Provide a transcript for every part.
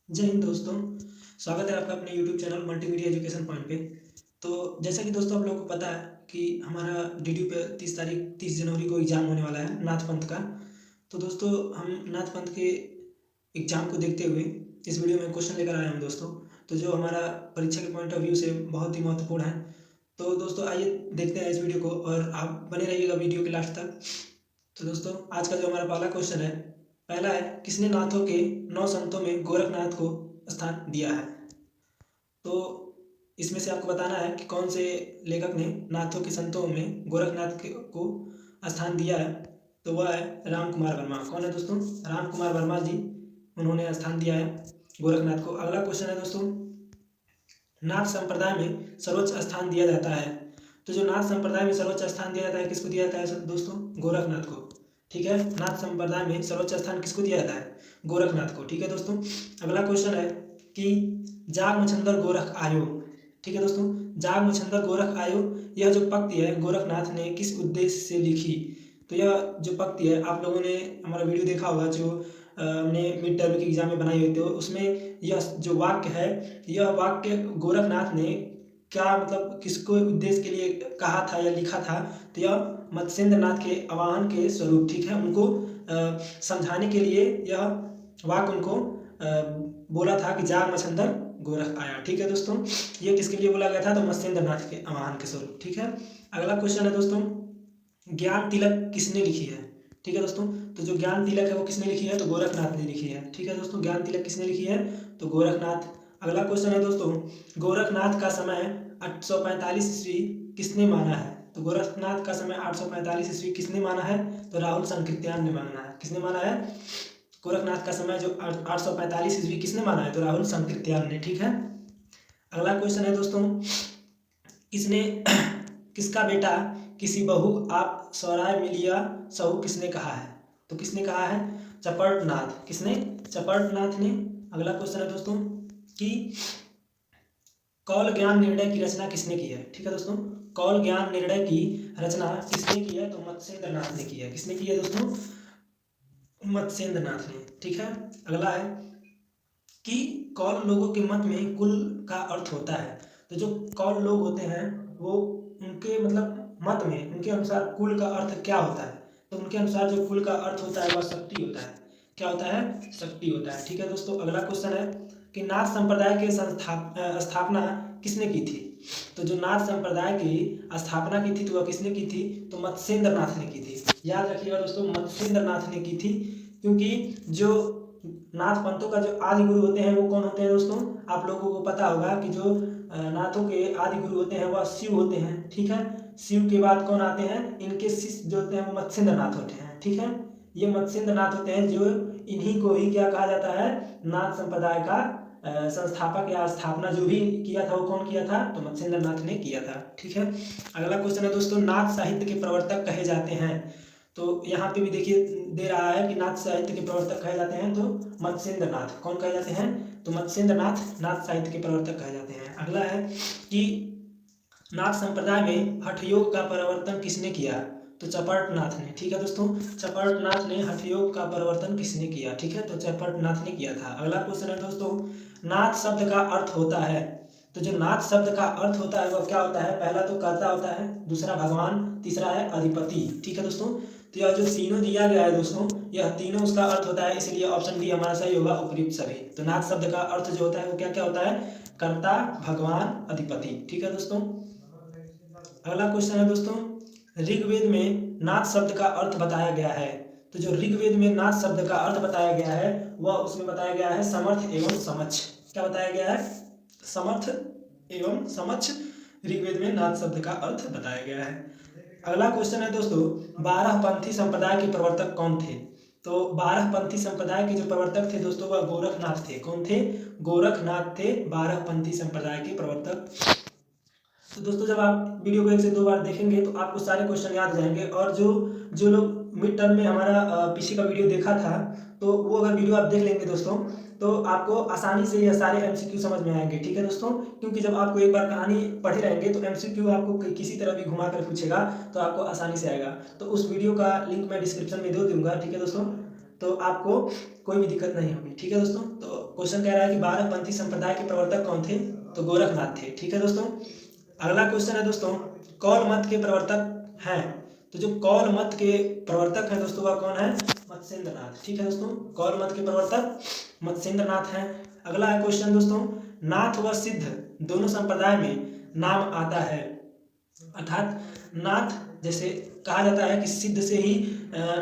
जय हिंद दोस्तों। स्वागत है आपका अपने YouTube channel multimedia education point पे। तो जैसा कि दोस्तों आप लोगों को पता है कि हमारा डीडीयू पे 30 जनवरी को एग्ज़ाम होने वाला है नाथ पंथ का। तो दोस्तों हम नाथ पंथ के एग्ज़ाम को देखते हुए इस वीडियो में क्वेश्चन लेकर आए हम दोस्तों। तो जो हमारा परीक्षा के पॉइंट ऑफ व्यू से बहुत ही महत्वपूर्ण है। तो दोस्तों आइए देखते हैं इस वीडियो को और आप बने रहिएगा वीडियो के लास्ट तक। तो दोस्तों आज का जो हमारा पहला क्वेश्चन है, पहला है किसने नाथों के 9 संतों में गोरखनाथ को स्थान दिया है। तो इसमें से आपको बताना है कि कौन से लेखक ने नाथों के संतों में को स्थान दिया है। तो वह है राम कुमार वर्मा। कौन है दोस्तों? राम कुमार वर्मा जी, उन्होंने स्थान दिया है गोरखनाथ को। अगला क्वेश्चन है दोस्तों, नाथ संप्रदाय में सर्वोच्च स्थान दिया जाता है। तो जो नाथ संप्रदाय में सर्वोच्च स्थान दिया जाता है, किसको दिया जाता है दोस्तों? गोरखनाथ को। ठीक है, नाथ संप्रदाय में सर्वोच्च स्थान किसको दिया जाता है? गोरखनाथ को। ठीक है दोस्तों। अगला क्वेश्चन है कि जाग मछंदर गोरख आयो। ठीक है दोस्तों, जाग मछंदर गोरख आयो, यह जो पंक्ति है गोरखनाथ ने किस उद्देश्य से लिखी? तो यह जो पंक्ति है, आप लोगों ने हमारा वीडियो देखा होगा जो हमने मिड टर्म के एग्जाम में बनाई हुई थी, उसमें यह जो वाक्य है, यह वाक्य गोरखनाथ ने क्या मतलब किसको उद्देश्य के लिए कहा था या लिखा था? तो यह मत्स्येंद्र नाथ के आवाहन के स्वरूप, ठीक है, उनको समझाने के लिए यह वाक्य उनको बोला था कि जाग मछंदर गोरख आया। ठीक है दोस्तों, ये किसके लिए बोला गया था? तो मत्स्येंद्र नाथ के आवाहन के स्वरूप। ठीक है। अगला क्वेश्चन है दोस्तों, ज्ञान तिलक किसने लिखी है? ठीक है दोस्तों, तो जो ज्ञान तिलक है वो किसने लिखी है? तो गोरखनाथ ने लिखी है। ठीक है दोस्तों, ज्ञान तिलक किसने लिखी है? तो गोरखनाथ। अगला क्वेश्चन है दोस्तों, गोरखनाथ का समय 845 ईस्वी किसने माना है? तो गोरखनाथ का समय 845 ईस्वी किसने माना है? तो राहुल संकृत्यान ने माना है। किसने माना है? गोरखनाथ का समय जो 845 ईस्वी किसने माना है? तो राहुल संकृत्यान ने। ठीक है। अगला क्वेश्चन है दोस्तों, किसने किसका बेटा किसी बहू आप स्वराय मिलिया सहू किसने कहा है? तो किसने कहा है? चपड़नाथ। किसने? चपड़नाथ ने। अगला क्वेश्चन है दोस्तों कि कौल ज्ञान निर्णय की रचना किसने की है? ठीक है दोस्तों, कौल ज्ञान निर्णय की रचना किसने की है? तो मत्स्येंद्र नाथ ने की है। किसने की है दोस्तों? मत्स्येंद्र नाथ ने। ठीक है। अगला है कि कौल लोगों के मत में कुल का अर्थ होता है। तो जो कौल लोग होते हैं वो उनके मतलब मत में उनके अनुसार कुल का अर्थ क्या होता है? तो उनके अनुसार जो कुल का अर्थ होता है वह शक्ति होता है। क्या होता है? शक्ति होता है। ठीक है दोस्तों। अगला क्वेश्चन है कि नाथ संप्रदाय के स्थापना किसने की थी? तो जो नाथ संप्रदाय की स्थापना की थी तो वह किसने की थी? तो मत्स्येंद्र नाथ ने की थी। याद रखिएगा दोस्तों, मत्स्येंद्र नाथ ने की थी, क्योंकि जो नाथ पंथों का जो आदि गुरु होते हैं वो कौन होते हैं दोस्तों? आप लोगों को पता होगा कि जो नाथों के आदि गुरु होते हैं वह शिव होते हैं। ठीक है। शिव के बाद कौन आते हैं? इनके शिष्य जो होते हैं वो मत्स्येंद्र नाथ होते हैं। ठीक है। ये मत्स्येंद्र नाथ होते हैं, जो इन्हीं को ही क्या कहा जाता है? नाथ संप्रदाय का संस्थापक या स्थापना जो भी किया था वो कौन किया था? तो मत्स्येंद्र नाथ ने किया था। ठीक है। अगला क्वेश्चन है दोस्तों, नाथ साहित्य के प्रवर्तक कहे जाते हैं। तो यहाँ पे भी देखिए दे रहा है कि नाथ साहित्य के प्रवर्तक कहे जाते हैं, तो मत्स्येंद्र नाथ। कौन कहे जाते हैं? तो मत्स्येंद्र नाथ नाथ साहित्य के प्रवर्तक कहे जाते हैं। अगला है कि नाथ संप्रदाय में हठ योग का प्रवर्तन किसने किया? तो चपड़नाथ ने। ठीक है दोस्तों, चपड़नाथ ने हठ योग का प्रवर्तन किसने किया? ठीक है, तो चपड़नाथ ने किया था। अगला क्वेश्चन है दोस्तों, नाथ शब्द का अर्थ होता है। तो जो नाथ शब्द का अर्थ होता है वह क्या होता है? पहला तो कर्ता होता है, दूसरा भगवान, तीसरा है अधिपति। ठीक है दोस्तों, तो यह जो तीनों दिया गया है दोस्तों, यह तीनों उसका अर्थ होता है, इसलिए ऑप्शन डी हमारा सही होगा, उपयुक्त सभी। तो नाथ शब्द का अर्थ जो होता है वो क्या क्या होता है? कर्ता, भगवान, अधिपति। ठीक है दोस्तों। अगला क्वेश्चन है दोस्तों, ऋग्वेद में नाथ शब्द का अर्थ बताया गया है। तो जो ऋग्वेद में नाथ शब्द का अर्थ बताया गया है वह उसमें बताया गया है समर्थ एवं समक्ष। क्या बताया गया है? समर्थ एवं समक्ष ऋग्वेद में नाथ शब्द का अर्थ बताया गया है। अगला क्वेश्चन है दोस्तों, 12 पंथी संप्रदाय के प्रवर्तक कौन थे? तो 12 पंथी संप्रदाय के जो प्रवर्तक थे दोस्तों वह गोरखनाथ थे। कौन थे? गोरखनाथ थे 12 पंथी संप्रदाय के प्रवर्तक। तो दोस्तों जब आप वीडियो को 1 से 2 बार देखेंगे तो आपको सारे क्वेश्चन याद हो जाएंगे। और जो जो लोग मिड टर्म में हमारा पीछे का वीडियो देखा था, तो वो अगर वीडियो आप देख लेंगे दोस्तों तो आपको आसानी से यह सारे एमसीक्यू समझ में आएंगे। ठीक है दोस्तों, क्योंकि जब आपको एक बार कहानी पढ़े रहेंगे तो एमसीक्यू आपको किसी तरह भी घुमा कर पूछेगा तो आपको आसानी से आएगा। तो उस वीडियो का लिंक मैं डिस्क्रिप्शन में दे दूंगा। ठीक है दोस्तों, तो आपको कोई भी दिक्कत नहीं होगी। ठीक है दोस्तों, तो क्वेश्चन कह रहा है कि 12पंथी संप्रदाय के प्रवर्तक कौन थे? तो गोरखनाथ थे। ठीक है दोस्तों। अगला क्वेश्चन है दोस्तों, कौल मत के प्रवर्तक हैं। तो जो कौल मत के प्रवर्तक हैं दोस्तों वह कौन है? मत्स्येंद्रनाथ। ठीक है दोस्तों, कौल मत के प्रवर्तक मत्स्येंद्रनाथ हैं। अगला है क्वेश्चन दोस्तों, नाथ व सिद्ध दोनों संप्रदाय में नाम आता है। अर्थात नाथ जैसे कहा जाता है कि सिद्ध से ही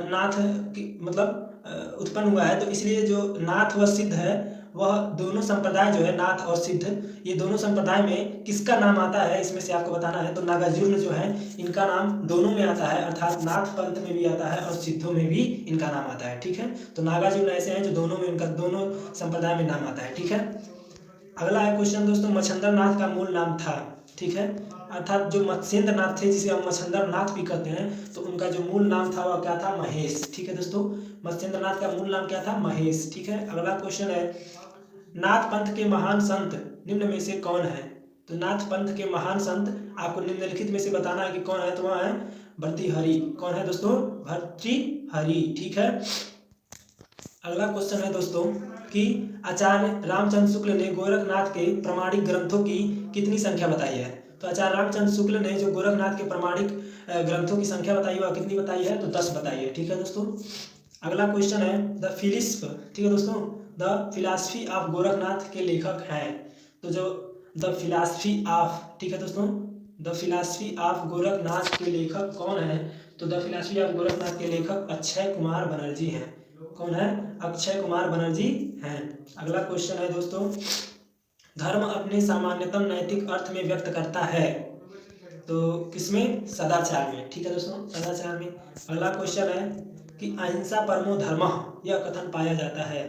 नाथ की मतलब उत्पन्न हुआ है, तो इसलिए जो नाथ व सिद्ध है वह दोनों संप्रदाय जो है नाथ और सिद्ध, ये दोनों संप्रदाय में किसका नाम आता है इसमें से आपको बताना है। तो नागार्जुन जो है इनका नाम दोनों में आता है, अर्थात नाथ पंथ में भी आता है और सिद्धों में भी इनका नाम आता है। ठीक है, तो नागार्जुन ऐसे हैं जो दोनों में इनका दोनों संप्रदाय में नाम आता है। ठीक है। अगला है क्वेश्चन दोस्तों, मच्छिंद्रनाथ का मूल नाम था। ठीक है, अर्थात जो मत्स्येंद्रनाथ थे जिसे हम मच्छिंद्रनाथ भी कहते हैं, तो उनका जो मूल नाम था वह क्या था? महेश। ठीक है दोस्तों, मत्स्येंद्रनाथ का मूल नाम क्या था? महेश। ठीक है। अगला क्वेश्चन है, नाथ पंथ के महान संत निम्न में से कौन है? तो नाथ पंथ के महान संत आपको निम्नलिखित में से बताना है कि कौन है। तो वह है भर्तृहरि। कौन है दोस्तों? भर्तृहरि। ठीक है। अगला क्वेश्चन है दोस्तों कि आचार्य रामचंद्र शुक्ल ने गोरखनाथ के प्रमाणिक ग्रंथों की कितनी संख्या बताई है? तो आचार्य रामचंद्र शुक्ल ने जो गोरखनाथ के प्रमाणिक ग्रंथों की संख्या बताई वह कितनी बताई है? तो 10 बताई है। ठीक है दोस्तों। अगला क्वेश्चन है द फिलिस्फ। ठीक है दोस्तों, द फिलॉसफी ऑफ गोरखनाथ के लेखक हैं। तो जो द फिलॉसफी ऑफ, ठीक है दोस्तों, द फिलॉसफी ऑफ गोरखनाथ के लेखक कौन है? तो द फिलॉसफी ऑफ गोरखनाथ के लेखक अक्षय कुमार बनर्जी हैं। कौन है? अक्षय कुमार बनर्जी हैं। अगला क्वेश्चन है दोस्तों, धर्म अपने सामान्यतम नैतिक अर्थ में व्यक्त करता है। तो किसमें? सदाचार में। ठीक है दोस्तों, सदाचार में। अगला क्वेश्चन है कि अहिंसा परमो धर्मः यह कथन पाया जाता है।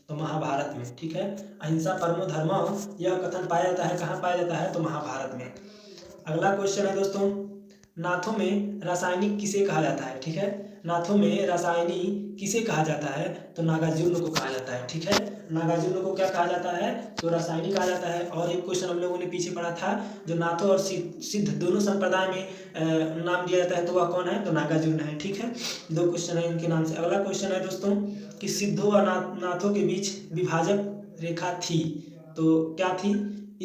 तो महाभारत में। ठीक है, अहिंसा परमो धर्मः यह कथन पाया जाता है, कहाँ पाया जाता है? तो महाभारत में। अगला क्वेश्चन है दोस्तों, नाथों में रासायनिक किसे कहा जाता है? ठीक है, नाथों में रासायनिक किसे कहा जाता है? तो नागार्जुन को कहा जाता है। ठीक है, नागार्जुन को क्या कहा जाता है? तो रासायनिक कहा जाता है। और एक क्वेश्चन हम लोगों ने पीछे पढ़ा था, जो नाथों और सिद्ध दोनों संप्रदाय में नाम दिया जाता है, तो वह कौन है? तो नागार्जुन है। ठीक है, 2 क्वेश्चन है इनके नाम से। अगला क्वेश्चन है दोस्तों कि सिद्धों और नाथों के बीच विभाजक रेखा थी, तो क्या थी?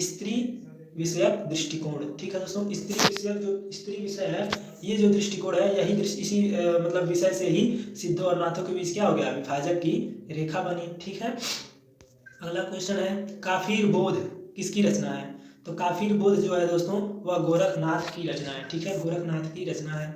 स्त्री विषयक दृष्टिकोण। ठीक है दोस्तों, स्त्री विषयक जो स्त्री विषय है, ये जो दृष्टिकोण है यही इसी मतलब विषय से ही सिद्धों और नाथों के बीच क्या हो गया? विभाजक की रेखा बनी। ठीक है। अगला क्वेश्चन है, काफिर बोध किसकी रचना है? तो काफिर बोध जो है दोस्तों वह गोरखनाथ की रचना है। ठीक है, गोरखनाथ की रचना है।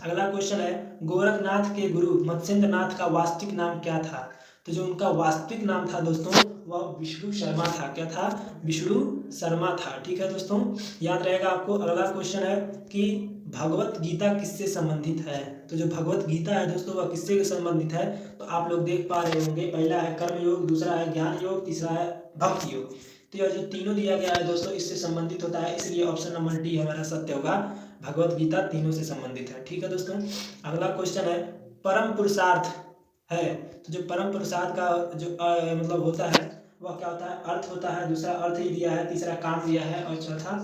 अगला क्वेश्चन है, गोरखनाथ के गुरु मत्स्येंद्रनाथ का वास्तविक नाम क्या था? तो जो उनका वास्तविक नाम था दोस्तों वह विष्णु शर्मा था। क्या था? विष्णु शर्मा था। ठीक है दोस्तों, याद रहेगा आपको। अगला क्वेश्चन है कि भगवत गीता किससे संबंधित है? तो जो भगवत गीता है दोस्तों वह किससे संबंधित है? तो आप लोग देख पा रहे होंगे, पहला है कर्म योग, दूसरा है ज्ञान योग, तीसरा है भक्ति योग। तो यह जो तीनों दिया गया है दोस्तों इससे संबंधित होता है, इसलिए ऑप्शन नंबर डी हमारा सत्य होगा। भगवत गीता तीनों से संबंधित है। ठीक है दोस्तों। अगला क्वेश्चन है, परम पुरुषार्थ है। तो जो परम पुरुषार्थ का जो मतलब होता है वह क्या होता है? अर्थ होता है। दूसरा अर्थ ही दिया है, तीसरा काम दिया है और चौथा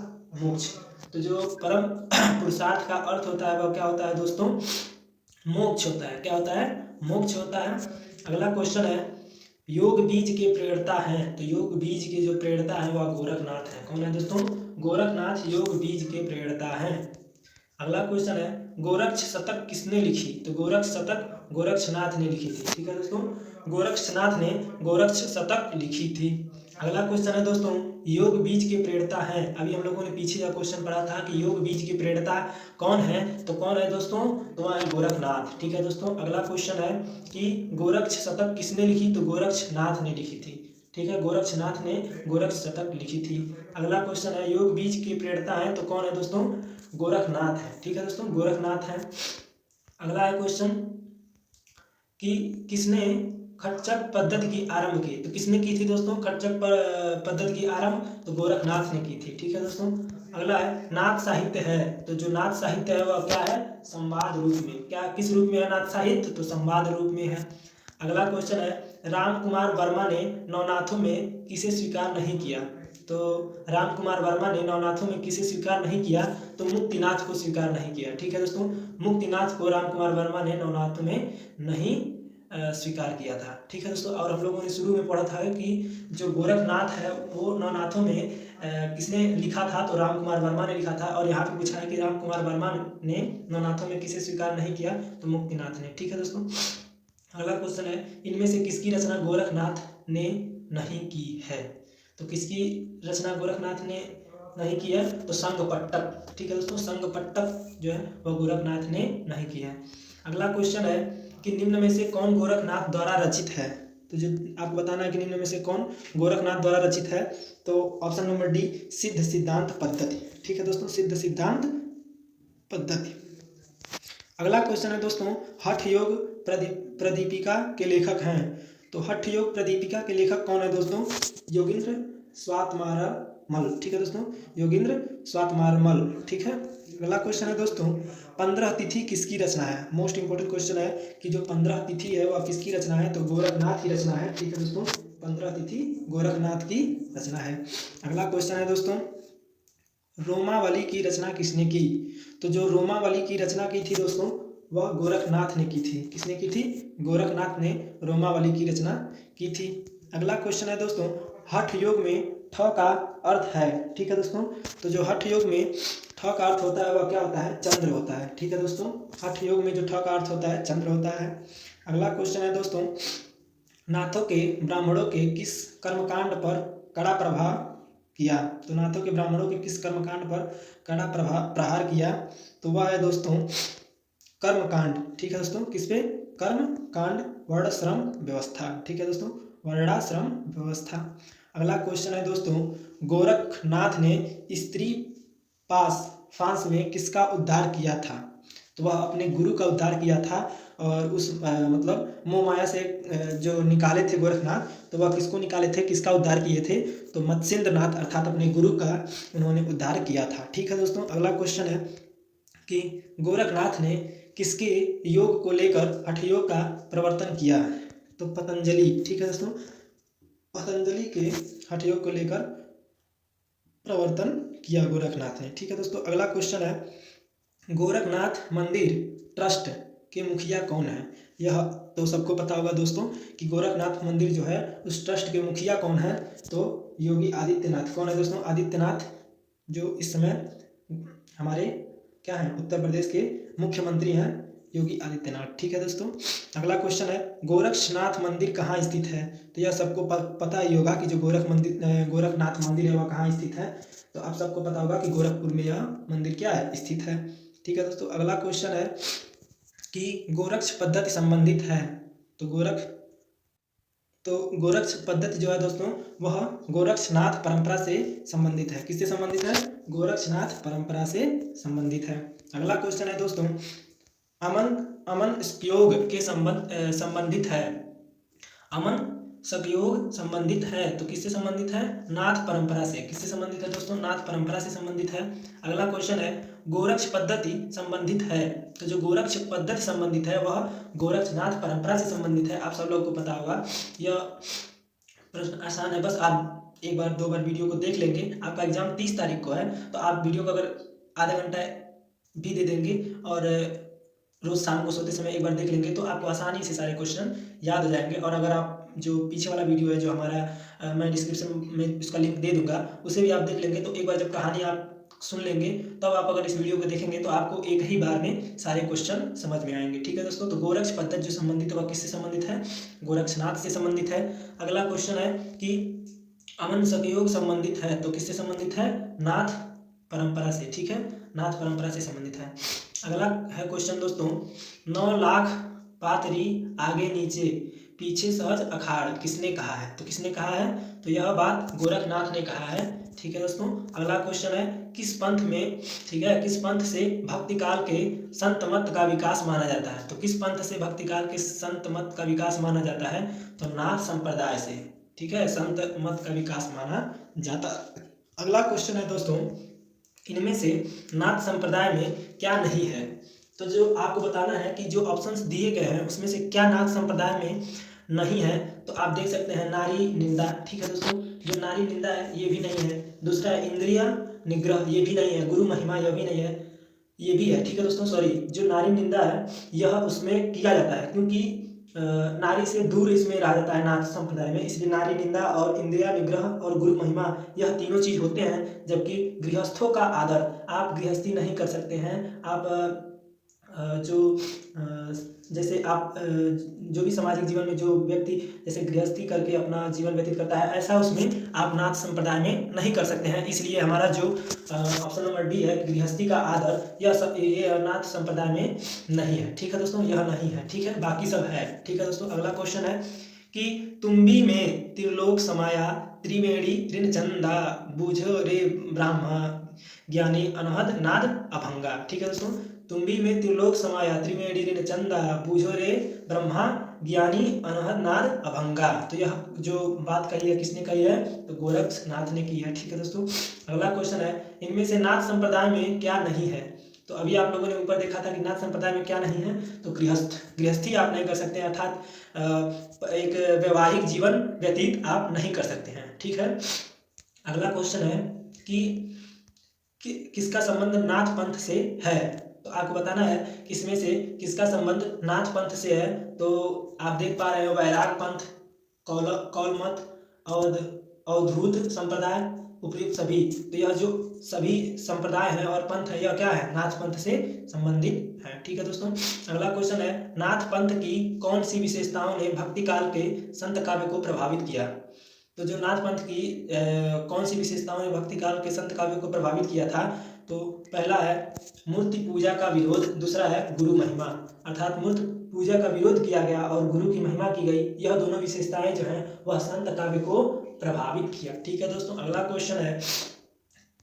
मोक्ष। तो जो परम पुरुषार्थ का अर्थ होता है वह क्या होता है दोस्तों? मोक्ष होता है। क्या होता है? मोक्ष होता है। अगला क्वेश्चन है, योग बीज के प्रेरणा हैं। तो योग बीज के जो प्रेरणा है वह गोरखनाथ है। कौन है दोस्तों? गोरखनाथ योग बीज के प्रेरणा हैं। अगला क्वेश्चन है, गोरक्ष शतक किसने लिखी? तो गोरक्ष शतक गोरक्षनाथ ने लिखी थी। ठीक है दोस्तों, गोरक्षनाथ ने गोरक्ष शतक लिखी थी। अगला क्वेश्चन है दोस्तों, योग बीज के प्रेरणा हैं। अभी हम लोगों ने पीछे का क्वेश्चन पढ़ा था कि योग बीज की प्रेरणा कौन है? तो कौन है दोस्तों? तो वह है गोरखनाथ। ठीक है दोस्तों। अगला क्वेश्चन है कि गोरक्ष शतक किसने लिखी? तो गोरक्षनाथ ने लिखी थी। ठीक है, गोरक्षनाथ ने गोरक्ष शतक लिखी थी। अगला क्वेश्चन है, योग बीज की प्रेरणा है, तो कौन है दोस्तों? गोरखनाथ है। ठीक है दोस्तों, गोरखनाथ है। अगला है क्वेश्चन कि किसने खच्चर पद्धति की आरंभ की? तो किसने की थी दोस्तों खच्चर पद्धति की आरंभ? तो गोरखनाथ ने की थी। ठीक है दोस्तों। अगला है, नाथ साहित्य है। तो जो नाथ साहित्य है वह क्या है? संवाद रूप में। क्या किस रूप में है नाथ साहित्य? तो संवाद रूप में है। अगला क्वेश्चन है, राम कुमार वर्मा ने नवनाथों में किसे स्वीकार नहीं किया? तो राम कुमार वर्मा ने नवनाथों में किसे स्वीकार नहीं किया? तो मुक्तिनाथ को स्वीकार नहीं किया। ठीक है दोस्तों, मुक्तिनाथ को राम कुमार वर्मा ने नवनाथों में नहीं स्वीकार किया था। ठीक है दोस्तों, और हम लोगों ने शुरू में पढ़ा था कि जो गोरखनाथ है वो नवनाथों में किसने लिखा था, तो राम कुमार वर्मा ने लिखा था। और यहाँ पे पूछा है कि राम कुमार वर्मा ने नवनाथों में किसे स्वीकार नहीं किया, तो मुक्तिनाथ ने। ठीक है दोस्तों, अगला क्वेश्चन है, इनमें से किसकी रचना गोरखनाथ ने नहीं की है? तो किसकी रचना गोरखनाथ ने नहीं की है, तो संगपट्टक। ठीक है दोस्तों, संगपट्टक जो है वह गोरखनाथ ने नहीं की है। अगला क्वेश्चन है कि निम्न में से कौन गोरखनाथ द्वारा रचित है? तो जो आपको बताना है कि निम्न में से कौन गोरखनाथ द्वारा रचित है, तो ऑप्शन नंबर डी, सिद्ध सिद्धांत पद्धति। ठीक है दोस्तों, सिद्ध सिद्धांत पद्धति। अगला क्वेश्चन है दोस्तों, हठ योग प्रदीपिका के लेखक हैं। तो हठ योग प्रदीपिका के लेखक कौन है दोस्तों? योगींद्र स्वात्मारमल। ठीक है दोस्तों, योगींद्र स्वात्मारमल। ठीक है। अगला क्वेश्चन है दोस्तों, 15 तिथि किसकी रचना है? मोस्ट इंपोर्टेंट क्वेश्चन है कि जो 15 तिथि है वह किसकी रचना है, तो गोरखनाथ की रचना है। ठीक है दोस्तों, 15 तिथि गोरखनाथ की रचना है। अगला क्वेश्चन है दोस्तों, रोमावली की रचना किसने की? तो जो रोमावली की रचना की थी दोस्तों वह गोरखनाथ ने की थी। किसने की थी? गोरखनाथ ने रोमावली की रचना की थी। अगला क्वेश्चन है दोस्तों, हठ योग में ठ का अर्थ है। ठीक है दोस्तों, तो जो हठ योग में ठ का अर्थ होता है वह क्या होता है? चंद्र होता है। ठीक है दोस्तों, हठ योग में जो ठ का अर्थ होता है चंद्र होता है। अगला क्वेश्चन है दोस्तों, नाथों के ब्राह्मणों के किस कर्मकांड पर कड़ा प्रभाव किया? तो नाथों के ब्राह्मणों के किस कर्मकांड पर कड़ा प्रहार किया? तो वह है दोस्तों कर्मकांड। ठीक है दोस्तों, किस पे? कर्मकांड, वर्णाश्रम व्यवस्था। ठीक है दोस्तों, वर्णाश्रम व्यवस्था। अगला क्वेश्चन है दोस्तों, गोरखनाथ ने स्त्री फांस में किसका उद्धार किया था? तो वह अपने गुरु का उद्धार किया था और उस मतलब मोह माया से जो निकाले थे गोरखनाथ, तो वह किसको निकाले थे, किसका उद्धार किए थे? तो मत्स्येंद्रनाथ अर्थात अपने गुरु का उन्होंने उद्धार किया था। ठीक है दोस्तों, अगला क्वेश्चन है कि गोरखनाथ ने किसके योग को लेकर हठ योग का प्रवर्तन किया? तो पतंजलि। ठीक है दोस्तों, पतंजलि के हठ योग को लेकर प्रवर्तन किया गोरखनाथ ने। ठीक है दोस्तों, अगला क्वेश्चन है, गोरखनाथ मंदिर ट्रस्ट के मुखिया कौन है? यह तो सबको पता होगा दोस्तों कि गोरखनाथ मंदिर जो है उस ट्रस्ट के मुखिया कौन है, तो योगी आदित्यनाथ। कौन है दोस्तों? आदित्यनाथ, जो इस समय हमारे क्या हैं, उत्तर प्रदेश के मुख्यमंत्री हैं, योगी आदित्यनाथ। ठीक है दोस्तों, अगला क्वेश्चन है, गोरक्षनाथ मंदिर कहाँ स्थित है? तो यह सबको पता ही होगा कि जो गोरखनाथ मंदिर है वह कहाँ स्थित है। तो आप सबको पता होगा कि गोरखपुर में यह मंदिर क्या है, स्थित है। ठीक है दोस्तों, अगला क्वेश्चन है कि गोरक्ष पद्धति संबंधित है। तो गोरक्ष पद्धति जो है दोस्तों वह गोरक्षनाथ परंपरा से संबंधित है। किससे संबंधित है? गोरक्षनाथ परंपरा से संबंधित है। अगला क्वेश्चन है दोस्तों, अमन संयोग के संबंधित है। अमन संयोग संबंधित है, तो किससे संबंधित है? नाथ परंपरा से। किससे संबंधित है दोस्तों? नाथ परंपरा से संबंधित है। अगला क्वेश्चन है, गोरक्ष पद्धति संबंधित है। तो जो गोरक्ष पद्धति संबंधित है वह गोरक्षनाथ परंपरा से संबंधित है। आप सब लोगों को पता होगा, यह प्रश्न आसान है, बस आप एक बार दो बार वीडियो को देख लेंगे। आपका एग्जाम 30 तारीख को है, तो आप वीडियो को अगर आधा घंटा भी दे देंगे और रोज शाम को सोते समय एक बार देख लेंगे तो आपको आसानी से सारे क्वेश्चन याद हो जाएंगे। और अगर आप जो पीछे वाला वीडियो है जो हमारा मैं डिस्क्रिप्शन में उसका लिंक दे दूंगा, उसे भी आप देख लेंगे। तो एक बार जब कहानी आप सुन लेंगे तब आप अगर इस वीडियो को देखेंगे तो आपको एक ही बार में सारे क्वेश्चन समझ में आएंगे। ठीक है दोस्तों, तो गोरक्ष पद्धति जो संबंधित है वह किससे संबंधित है? गोरक्षनाथ से संबंधित है। अगला क्वेश्चन है कि अमन संयोग संबंधित है, तो किससे संबंधित है? नाथ परंपरा से। ठीक है, नाथ परंपरा से संबंधित है। अगला है क्वेश्चन दोस्तों, 9 लाख पातरी आगे नीचे पीछे सहज अखाड़ किसने कहा है? तो किसने कहा है? तो यह बात गोरखनाथ ने कहा है। ठीक है दोस्तों, अगला क्वेश्चन है, किस पंथ में, ठीक है, किस पंथ से भक्ति काल के संत मत का विकास माना जाता है? तो किस पंथ से भक्ति काल के संत मत का विकास माना जाता है? तो नाथ संप्रदाय से। ठीक है, संत मत का विकास माना जाता। अगला क्वेश्चन है दोस्तों, इनमें से नाथ संप्रदाय में क्या नहीं है? तो जो आपको बताना है कि जो ऑप्शंस दिए गए हैं उसमें से क्या नाथ संप्रदाय में नहीं है। तो आप देख सकते हैं नारी निंदा। ठीक है दोस्तों, जो नारी निंदा है ये भी नहीं है। दूसरा है इंद्रिय निग्रह, ये भी नहीं है। गुरु महिमा, यह भी नहीं है, ये भी है। ठीक है दोस्तों, सॉरी, जो नारी निंदा है यह उसमें किया जाता है, क्योंकि नारी से दूर इसमें रहा जाता है नाथ संप्रदाय में, इसलिए नारी निंदा और इंद्रिया निग्रह और गुरु महिमा यह तीनों चीज होते हैं। जबकि गृहस्थों का आदर, आप गृहस्थी नहीं कर सकते हैं, आप जो जैसे आप जो भी सामाजिक जीवन में जो व्यक्ति जैसे गृहस्थी करके अपना जीवन व्यतीत करता है, ऐसा उसमें आप नाथ संप्रदाय में नहीं कर सकते हैं। इसलिए हमारा जो ऑप्शन नंबर डी है गृहस्थी का आदर, ये नाथ संप्रदाय में नहीं है। ठीक है दोस्तों, यह नहीं है। ठीक है, बाकी सब है। ठीक है दोस्तों, अगला क्वेश्चन है कि तुम्बी में त्रिलोक समाया, त्रिवेणी ऋण चंदा, बूझो रे ब्राह्मा, ज्ञानी अनहद नाद अभंगा। ठीक है दोस्तों, तुम्बी में त्रिलोक समाया, त्रिवेणी ऋण चंदा, बूझो रे ब्रह्मा, ज्ञानी अनहद नाद अभंगा। तो यह जो बात कही है किसने कही है? तो गोरखनाथ ने की है। ठीक है दोस्तों, अगला क्वेश्चन है इनमें से नाथ संप्रदाय में क्या नहीं है? तो अभी आप लोगों ने ऊपर देखा था कि नाथ संप्रदाय में क्या नहीं है, तो गृहस्थी आप नहीं कर सकते, अर्थात एक वैवाहिक जीवन व्यतीत आप नहीं कर सकते हैं। ठीक है, अगला क्वेश्चन है कि किसका संबंध नाथ पंथ से है? तो आपको बताना है कि इसमें से किसका संबंध नाथ पंथ से है। तो आप देख पा रहे हो वैराग पंथ, कौल मत, अवधूत संप्रदाय, उपयुक्त सभी। तो यह जो सभी संप्रदाय है और पंथ है, यह क्या है? नाथ पंथ से संबंधित है। ठीक है दोस्तों, अगला क्वेश्चन है नाथ पंथ की कौन सी विशेषताओं ने भक्ति काल के संत काव्य को प्रभावित किया? तो जो नाथ पंथ की कौन सी विशेषताओं ने भक्ति काल के संत काव्य को प्रभावित किया था? तो पहला है मूर्ति पूजा का विरोध, दूसरा है गुरु महिमा, अर्थात मूर्ति पूजा का विरोध किया गया और गुरु की महिमा की गई। यह दोनों विशेषताएं जो हैं वह संत काव्य को प्रभावित किया। ठीक है दोस्तों, अगला क्वेश्चन है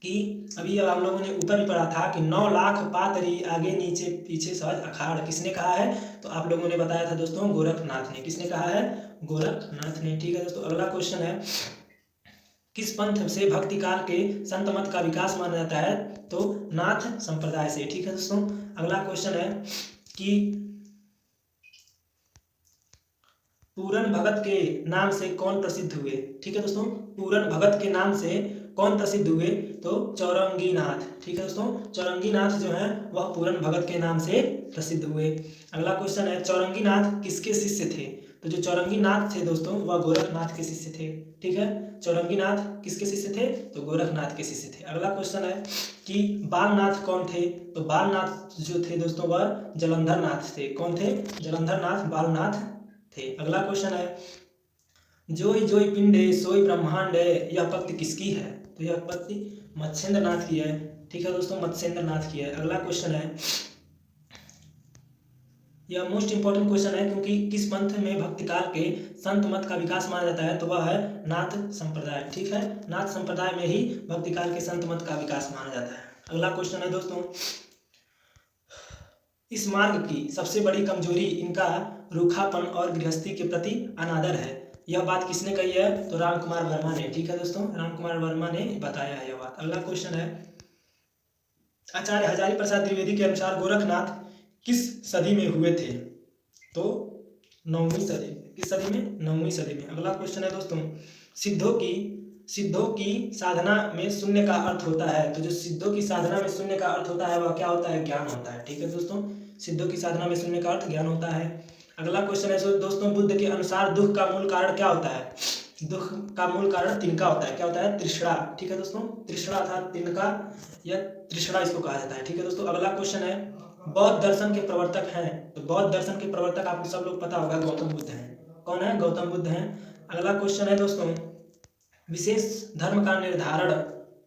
कि अभी हम लोगों ने ऊपर भी पढ़ा था कि 9 लाख पातरी आगे नीचे पीछे सहज अखाड़, किसने कहा है? तो आप लोगों ने बताया था दोस्तों गोरखनाथ ने। किसने कहा है? गोरखनाथ ने। ठीक है दोस्तों, अगला क्वेश्चन है किस पंथ से भक्ति काल के संत मत का विकास माना जाता है? तो नाथ संप्रदाय से। ठीक है दोस्तों, अगला क्वेश्चन है कि पूरन भगत के नाम से कौन प्रसिद्ध हुए? ठीक है दोस्तों, पूरन भगत के नाम से कौन प्रसिद्ध हुए? तो चौरंगीनाथ। ठीक है दोस्तों, चौरंगीनाथ जो है वह पूरन भगत के नाम से प्रसिद्ध हुए। अगला क्वेश्चन है चौरंगीनाथ किसके शिष्य थे? तो जो चौरंगीनाथ थे दोस्तों वह गोरखनाथ के शिष्य थे। ठीक है, चौरंगीनाथ किसके शिष्य थे? तो गोरखनाथ के शिष्य थे। अगला क्वेश्चन है कि बालनाथ कौन थे? तो बालनाथ जो थे दोस्तों वह जलंधर नाथ थे। कौन थे? जलंधर नाथ बालनाथ थे। अगला क्वेश्चन है जोई जोई पिंडे सोई ब्रह्मांड, यह पक्ति किसकी है? तो यह पक्ति मत्स्येंद्र नाथ की है। ठीक है दोस्तों, मत्स्येंद्र नाथ की है। अगला क्वेश्चन है, यह मोस्ट इंपॉर्टेंट क्वेश्चन है क्योंकि किस पंथ में भक्ति काल के संत मत का विकास माना जाता है? तो वह है नाथ संप्रदाय। ठीक है, नाथ संप्रदाय में ही भक्ति काल के संत मत का विकास माना जाता है। अगला क्वेश्चन है दोस्तों इस मार्ग की सबसे बड़ी कमजोरी इनका रूखापन और गृहस्थी के प्रति अनादर है। यह बात किसने कही है? तो रामकुमार वर्मा ने। ठीक है दोस्तों, रामकुमार वर्मा ने बताया है यह बात। अगला क्वेश्चन है आचार्य हजारी प्रसाद द्विवेदी के अनुसार गोरखनाथ किस सदी में हुए थे? तो 9वीं सदी। किस सदी में? 9वीं सदी में। अगला क्वेश्चन है दोस्तों सिद्धों की साधना में शून्य का अर्थ होता है। तो जो सिद्धों की साधना में शून्य का अर्थ होता है वह क्या होता है? ज्ञान होता है। ठीक है दोस्तों, सिद्धों की साधना में शून्य का अर्थ ज्ञान होता है। अगला क्वेश्चन है दोस्तों बुद्ध के अनुसार दुख का मूल कारण क्या होता है? दुख का मूल कारण तिनका होता है। क्या होता है? तृष्णा। ठीक है दोस्तों, तृष्णा अर्थात तिनका या तृष्णा इसको कहा जाता है। ठीक है दोस्तों, अगला क्वेश्चन है बौद्ध दर्शन के प्रवर्तक हैं। तो बौद्ध दर्शन के प्रवर्तक आपको सब लोग पता होगा गौतम बुद्ध हैं। कौन है? गौतम बुद्ध हैं। अगला क्वेश्चन है दोस्तों विशेष धर्म का निर्धारण।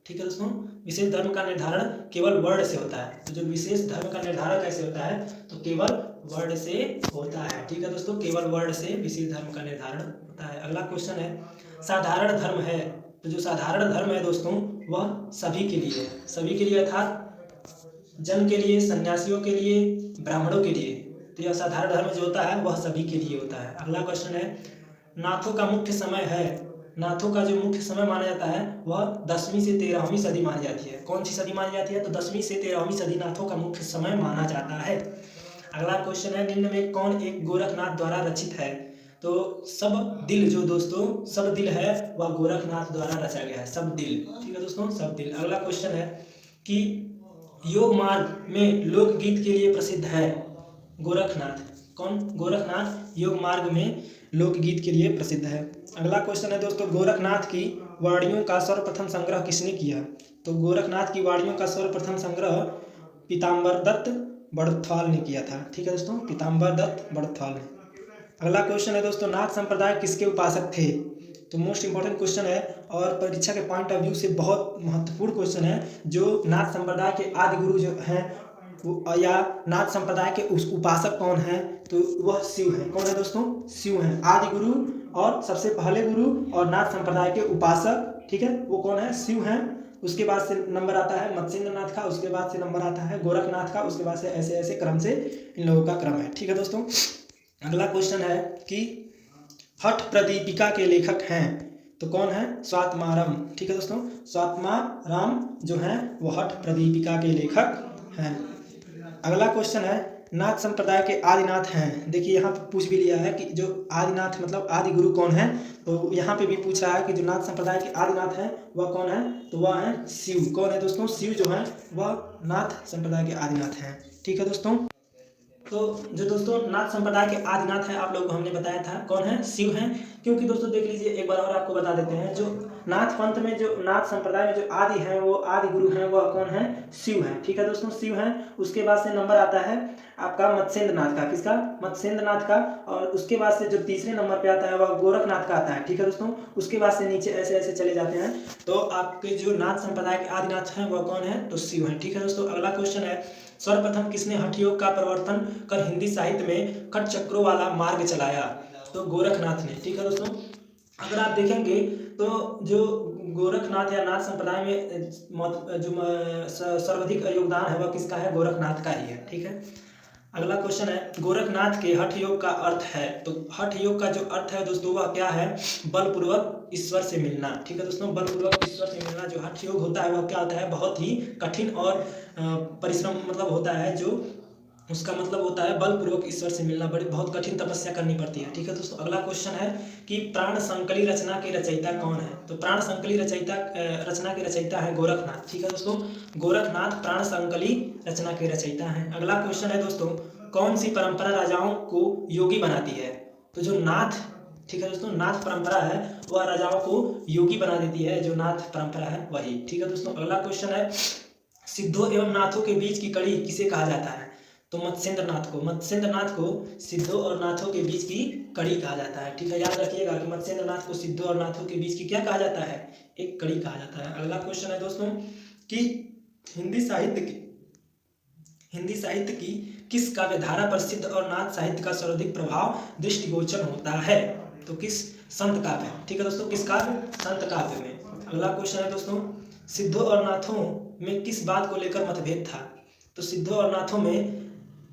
ठीक है दोस्तों, विशेष धर्म का निर्धारण केवल वर्ण से होता है। तो जो विशेष धर्म का निर्धारण कैसे होता है? तो केवल वर्ण से होता है। ठीक है दोस्तों, केवल वर्ण से विशेष धर्म का निर्धारण होता है। अगला क्वेश्चन है साधारण धर्म है। तो जो साधारण धर्म है दोस्तों वह सभी के लिए है। सभी के लिए अर्थात जन के लिए, सन्यासियों के लिए, ब्राह्मणों के लिए। तो यह साधारण धर्म जो होता है वह सभी के लिए होता है। अगला क्वेश्चन है नाथों का मुख्य समय है। नाथों का जो मुख्य समय माना जाता है वह 10वीं से 13वीं सदी मानी जाती है। कौन सी सदी मानी जाती है? तो 10वीं से 13वीं सदी नाथों का मुख्य समय माना जाता है। अगला क्वेश्चन है निम्न में कौन एक गोरखनाथ द्वारा रचित है? तो सब दिल जो दोस्तों सब दिल है वह गोरखनाथ द्वारा रचा गया है। सब दिल। ठीक है दोस्तों, सब दिल। अगला क्वेश्चन है कि योग मार्ग में लोकगीत के लिए प्रसिद्ध है गोरखनाथ। कौन? गोरखनाथ योग मार्ग में लोकगीत के लिए प्रसिद्ध है। अगला क्वेश्चन है दोस्तों, गोरखनाथ की वाणियों का सर्वप्रथम संग्रह किसने किया? तो गोरखनाथ की वाणियों का सर्वप्रथम संग्रह पीताम्बर दत्त बड़थवाल ने किया था। ठीक है दोस्तों, पीताम्बर दत्त बड़थवाल ने। अगला क्वेश्चन है दोस्तों, नाथ संप्रदाय किसके उपासक थे? तो मोस्ट इंपॉर्टेंट क्वेश्चन है और परीक्षा के पॉइंट ऑफ व्यू से बहुत महत्वपूर्ण क्वेश्चन है। जो नाथ संप्रदाय के आदि गुरु जो हैं या नाथ संप्रदाय के उस उपासक कौन है? तो वह शिव है। कौन है दोस्तों? शिव है, आदि गुरु और सबसे पहले गुरु और नाथ संप्रदाय के उपासक। ठीक है, वो कौन है? शिव हैं। उसके बाद से नंबर आता है मत्स्येंद्रनाथ का, उसके बाद से नंबर आता है गोरखनाथ का, उसके बाद से ऐसे ऐसे क्रम से इन लोगों का क्रम है। ठीक है दोस्तों, अगला क्वेश्चन है कि हठ प्रदीपिका के लेखक हैं तो कौन है? स्वात्माराम। ठीक है दोस्तों, स्वात्माराम जो हैं वो हठ प्रदीपिका के लेखक हैं। अगला क्वेश्चन है, नाथ संप्रदाय के आदिनाथ हैं। देखिए यहाँ पे पूछ भी लिया है कि जो आदिनाथ मतलब आदि गुरु कौन है, तो यहाँ पे भी पूछ रहा है कि जो नाथ संप्रदाय के आदिनाथ हैं वह कौन है? तो वह है शिव। कौन है दोस्तों? शिव जो है वह नाथ संप्रदाय के आदिनाथ हैं। ठीक है दोस्तों, तो जो दोस्तों नाथ संप्रदाय के आदिनाथ हैं आप लोगों को हमने बताया था कौन है? शिव हैं। क्योंकि दोस्तों देख लीजिए, एक बार और आपको बता देते हैं, जो नाथ पंथ में जो नाथ संप्रदाय में जो आदि हैं वो आदि गुरु हैं वह कौन है? शिव हैं। ठीक है दोस्तों, शिव हैं। उसके बाद से नंबर आता है आपका मत्स्येंद्रनाथ का। किसका? मत्स्येंद्रनाथ का। और उसके बाद से जो तीसरे नंबर पे आता है वह गोरखनाथ का आता है। ठीक है दोस्तों, उसके बाद से नीचे ऐसे ऐसे चले जाते हैं। तो आपके जो नाथ संप्रदाय के आदिनाथ हैं वह कौन है? तो शिव हैं। ठीक है दोस्तों, अगला क्वेश्चन है, सर्वप्रथम किसने हठ योग का प्रवर्तन कर हिंदी साहित्य में खट चक्रों वाला मार्ग चलाया? तो गोरखनाथ ने। ठीक है दोस्तों, अगर आप देखेंगे तो जो गोरखनाथ या नाथ संप्रदाय में जो सर्वाधिक योगदान है वह किसका है? गोरखनाथ का ही है। ठीक है, अगला क्वेश्चन है, गोरखनाथ के हठ योग का अर्थ है। तो हठ योग का जो अर्थ है दोस्तों वह क्या है? बलपूर्वक ईश्वर से मिलना। ठीक है दोस्तों, बलपूर्वक ईश्वर से मिलना। जो हठ योग होता है वह क्या होता है? बहुत ही कठिन और परिश्रम मतलब होता है, जो उसका मतलब होता है बलपूर्वक ईश्वर से मिलना। बड़ी बहुत कठिन तपस्या करनी पड़ती है। ठीक है दोस्तों, अगला क्वेश्चन है कि प्राण संकली रचना के रचयिता कौन है? तो प्राण संकली रचना के रचयिता है गोरखनाथ। ठीक है दोस्तों, गोरखनाथ प्राण संकली रचना के रचयिता हैं। अगला क्वेश्चन है दोस्तों, कौन सी परंपरा राजाओं को योगी बनाती है? तो जो नाथ, ठीक है दोस्तों, नाथ परंपरा है वह राजाओं को योगी बना देती है। जो नाथ परंपरा है वही। ठीक है दोस्तों, अगला क्वेश्चन है, सिद्धों एवं नाथों के बीच की कड़ी किसे कहा जाता है? तो मत्स्येंद्रनाथ को। मत्स्येंद्रनाथ को सिद्धों और नाथों के बीच की कड़ी कहा जाता है। ठीक है, याद रखिएगा कि मत्स्येंद्रनाथ को सिद्धों और नाथों के बीच की क्या कहा जाता है? एक कड़ी कहा जाता है। अगला क्वेश्चन है दोस्तों कि हिंदी साहित्य की किस काव्य धारा पर सिद्ध और नाथ साहित्य का सर्वाधिक प्रभाव दृष्टिगोचर होता है? तो किस संत काव्य। ठीक है दोस्तों, किस काव्य? संत काव्य में। अगला क्वेश्चन है दोस्तों, सिद्धों और नाथों में किस बात को लेकर मतभेद था? तो सिद्धों और नाथों में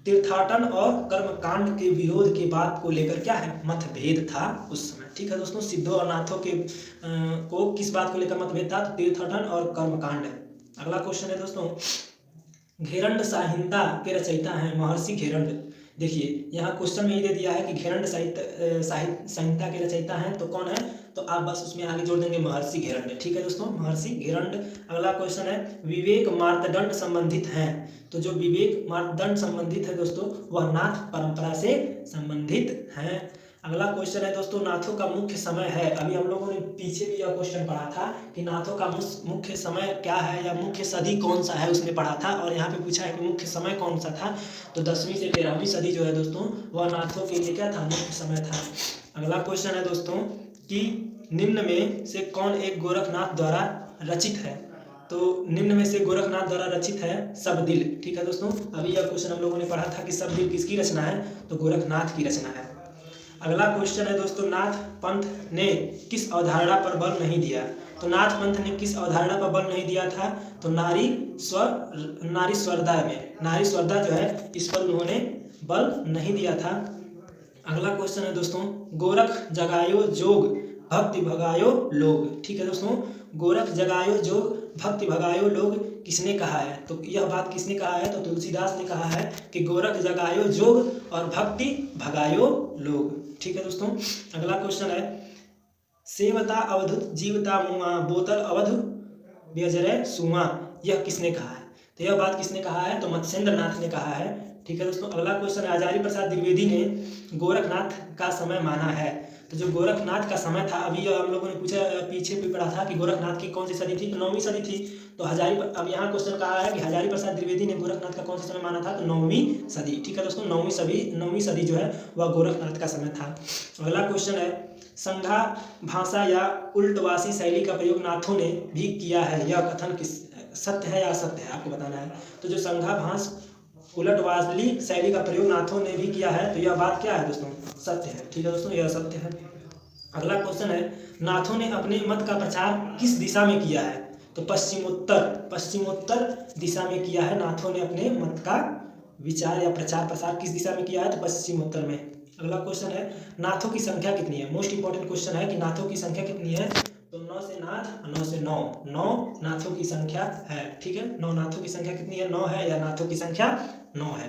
तीर्थाटन और कर्मकांड के विरोध की बात को लेकर क्या है? मतभेद था उस समय। ठीक है दोस्तों, सिद्धों और नाथों के को किस बात को लेकर मतभेद था? तो तीर्थाटन और कर्मकांड। अगला क्वेश्चन है दोस्तों, घेरंड संहिता के रचयिता हैं महर्षि घेरंड। देखिए यहाँ क्वेश्चन में ही दे दिया है कि घेरंड संहिता के रचयिता हैं तो कौन है? तो आप बस उसमें आगे जोड़ देंगे महर्षि घेरंड। ठीक है दोस्तों, महर्षि घेरंड। अगला क्वेश्चन है, विवेक मार्तंड संबंधित हैं। तो जो विवेक मार्तंड संबंधित है दोस्तों वह नाथ परंपरा से संबंधित हैं। अगला क्वेश्चन है दोस्तों, नाथों का मुख्य समय है। अभी हम लोगों ने पीछे भी यह क्वेश्चन पढ़ा था कि नाथों का मुख्य समय क्या है या मुख्य सदी कौन सा है, उसमें पढ़ा था। और यहाँ पे पूछा है कि मुख्य समय कौन सा था। तो 10वीं से 13वीं सदी जो है दोस्तों वह नाथों के लिए क्या था? मुख्य समय था। अगला क्वेश्चन है दोस्तों कि निम्न में से कौन एक गोरखनाथ द्वारा रचित है? तो निम्न में से गोरखनाथ द्वारा रचित है सबदिल। ठीक है दोस्तों, अभी यह क्वेश्चन हम लोगों ने पढ़ा था कि सबदिल किसकी रचना है? तो गोरखनाथ की रचना है। अगला क्वेश्चन है दोस्तों, नाथ पंथ ने किस अवधारणा पर बल नहीं दिया? तो नाथ पंथ ने किस अवधारणा पर बल नहीं दिया था? तो नारी स्वरदा में, नारी स्वरदा जो है इस पर उन्होंने बल नहीं दिया था। अगला क्वेश्चन है दोस्तों, गोरख जगायो जोग भक्ति भगायो लोग। ठीक है दोस्तों, गोरख जगायो जोग भक्ति भगायो लोग किसने कहा है? तो यह बात किसने कहा है? तो तुलसीदास ने कहा है कि गोरख जगायो जोग और भक्ति भगायो लोग। ठीक है दोस्तों, अगला क्वेश्चन है, सेवता अवधुत जीवता मुआ बोतल अवधु व्यजरे सुमा, यह किसने कहा है? तो यह बात किसने कहा है? तो मत्स्येंद्रनाथ ने कहा है। ठीक है दोस्तों। अगला क्वेश्चन है, हजारी प्रसाद द्विवेदी ने गोरखनाथ का समय माना है। तो जो गोरखनाथ का समय था, अभी हम लोगों ने पूछा, पीछे भी पढ़ा था कि गोरखनाथ की कौन सी सदी थी, तो 9वीं सदी थी। तो अब यहाँ क्वेश्चन कहा है कि हजारी प्रसाद द्विवेदी ने गोरखनाथ का कौन सा समय माना था, तो 9वीं सदी। ठीक है दोस्तों, 9वीं सदी जो है वह गोरखनाथ का समय था। अगला क्वेश्चन है, संघा भाषा या उल्टवासी शैली का प्रयोग नाथों ने भी किया है, यह कथन किस सत्य है या असत्य है, आपको बताना है। तो जो संघा भाष उलटवाली शैली का प्रयोग नाथों ने भी किया है, तो यह बात क्या है दोस्तों, सत्य है। ठीक है दोस्तों, यह सत्य है। अगला क्वेश्चन है, नाथों ने अपने मत का प्रचार किस दिशा में किया है, तो पश्चिमोत्तर दिशा में किया है। नाथों ने अपने मत का विचार या प्रचार प्रसार किस दिशा में किया है, तो पश्चिमोत्तर में। अगला क्वेश्चन है, नाथों की संख्या कितनी है। मोस्ट इंपॉर्टेंट क्वेश्चन है कि नाथों की संख्या कितनी है, तो 9 से नाथ, 9 से 9 नाथों की संख्या है। ठीक है, 9 नाथों की संख्या कितनी है, 9 है, या नाथों की संख्या 9 है।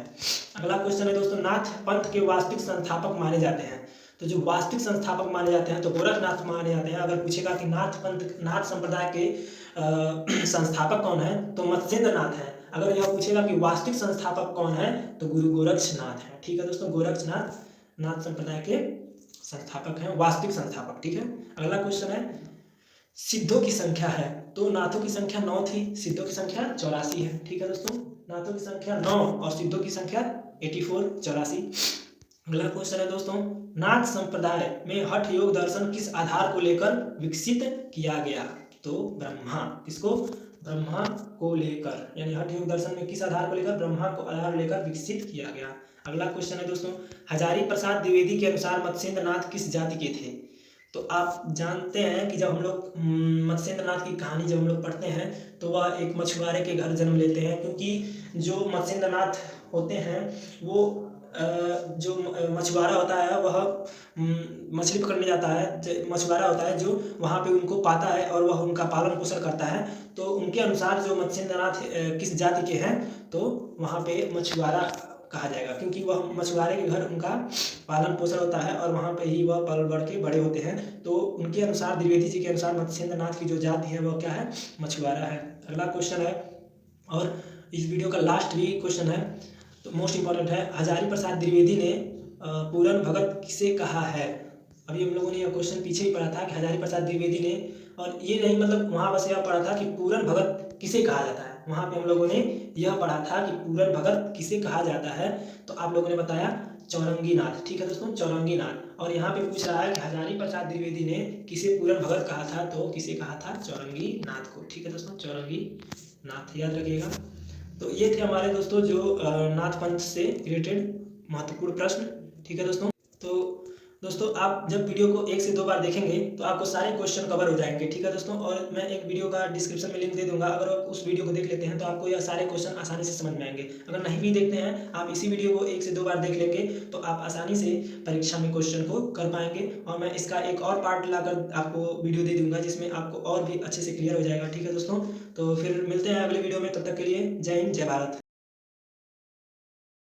अगला क्वेश्चन है दोस्तों, नाथ पंथ के वास्तविक संस्थापक माने जाते हैं। तो जो वास्तविक संस्थापक माने जाते हैं तो गोरखनाथ माने जाते हैं। अगर पूछेगा कि नाथ संप्रदाय के संस्थापक कौन है, तो मत्स्येंद्र नाथ है। अगर यह पूछेगा कि वास्तविक संस्थापक कौन है, तो गुरु गोरक्षनाथ है। ठीक है दोस्तों, गोरक्षनाथ नाथ संप्रदाय के संस्थापक हैं, वास्तविक संस्थापक। ठीक है। अगला क्वेश्चन है, सिद्धों की संख्या है, तो नाथों की संख्या 9 थी, सिद्धों की संख्या 84 है। ठीक है दोस्तों, नाथों की संख्या 9 और सिद्धों की संख्या 84। अगला क्वेश्चन है दोस्तों, नाथ संप्रदाय में हठ योग दर्शन किस आधार को लेकर विकसित किया गया, तो ब्रह्मा। किसको, ब्रह्मा को लेकर, यानी हठ योग दर्शन में किस आधार को लेकर, ब्रह्मा को आधार लेकर विकसित किया गया। अगला क्वेश्चन है दोस्तों, हजारी प्रसाद द्विवेदी के अनुसार मत्स्येंद्र नाथ किस जाति के थे। तो आप जानते हैं कि जब हम लोग मत्स्येंद्र नाथ की कहानी जब हम लोग पढ़ते हैं, तो वह एक मछुआरे के घर जन्म लेते हैं, क्योंकि जो मत्स्येंद्र नाथ होते हैं वो जो मछुआरा होता है वह मछली पकड़ने जाता है, मछुआरा होता है जो वहाँ पे उनको पाता है और वह उनका पालन पोषण करता है। तो उनके अनुसार जो मत्स्येंद्र नाथ किस जाति के हैं, तो वहाँ पे मछुआरा कहा जाएगा, क्योंकि वह मछुआरे के घर उनका पालन पोषण होता है और वहाँ पे ही वह पल बढ़ के बड़े होते हैं। तो उनके अनुसार, द्विवेदी जी के अनुसार मत्स्येंद्र नाथ की जो जाति है वह क्या है, मछुआरा है। अगला क्वेश्चन है, और इस वीडियो का लास्ट भी क्वेश्चन है, तो मोस्ट इंपॉर्टेंट है, हजारी प्रसाद द्विवेदी ने पूरन भगत किसे कहा है। अभी हम लोगों ने यह क्वेश्चन पीछे ही पढ़ा था कि हजारी प्रसाद द्विवेदी ने, और ये नहीं मतलब वहाँ बस यह पढ़ा था कि पूरन भगत किसे कहा जाता है, वहाँ पे हम लोगों ने यह पढ़ा था कि पूरन भगत किसे कहा जाता है, तो आप लोगों ने बताया चौरंगी नाथ। ठीक है दोस्तों, चौरंगी नाथ। और यहाँ पे पूछ रहा है कि हजारी प्रसाद द्विवेदी ने किसे पूरन भगत कहा था, तो किसे कहा था, चौरंगी नाथ को। ठीक है दोस्तों, चौरंगी नाथ, याद रखिएगा। तो ये थे हमारे दोस्तों जो नाथ पंथ से रिलेटेड महत्वपूर्ण प्रश्न। ठीक है दोस्तों, तो दोस्तों आप जब वीडियो को 1 से 2 बार देखेंगे तो आपको सारे क्वेश्चन कवर हो जाएंगे। ठीक है दोस्तों, और मैं एक वीडियो का डिस्क्रिप्शन में लिंक दे दूंगा, अगर आप उस वीडियो को देख लेते हैं तो आपको यह सारे क्वेश्चन आसानी से समझ में आएंगे। अगर नहीं भी देखते हैं, आप इसी वीडियो को 1 से 2 बार देख लेंगे तो आप आसानी से परीक्षा में क्वेश्चन को कर पाएंगे। और मैं इसका एक और पार्ट लाकर आपको वीडियो दे दूंगा जिसमें आपको और भी अच्छे से क्लियर हो जाएगा। ठीक है दोस्तों, तो फिर मिलते हैं अगले वीडियो में, तब तक के लिए जय हिंद, जय भारत।